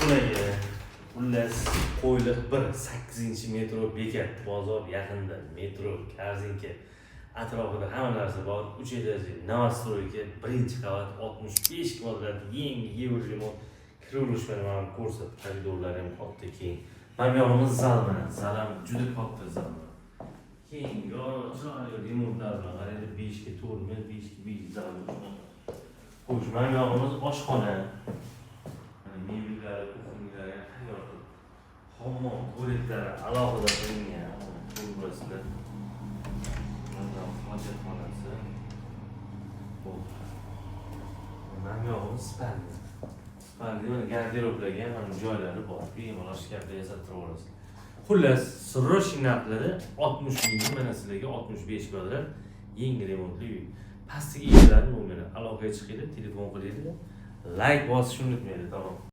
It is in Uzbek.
Oshxonaga xullas qo'yliq 8-metro bekat, bozor yaqinda, metro, Korzinka atrofida hamma narsa bor. 3 etajli novostroyka, 1-qavat, 65 kvadrat, yangi Yevromont qurilish bilan mana ko'rsatib, koridorlari ham katta keng. Mana bu yog'imiz zal bilan, zal ham juda katta zal. Keng, ajoyib remontlar bilan qaraydi, 5 ga 4 metr, 5 ga 5 zal. Xo'sh, mana bu yog'imiz oshxona. Mebellar, kuxonyalar tayyor qilib. Hammom, tualetlari alohida qilingan. Burasida. Mana hojatxonasi. Mana bu yog'imiz spalni. Spalni mana garderoblarga mana joylari bor. Bemalol shkafda yasattirib olasiz. Xullas, sirrosh narxlari 60 ming, mana sizlarga 65 kvadrat yangi remontli uy. Pastiga egalarning nomeri aloqaga chiqinglar, telefon qilinglar. Like bosishni unutmanglar, tamom.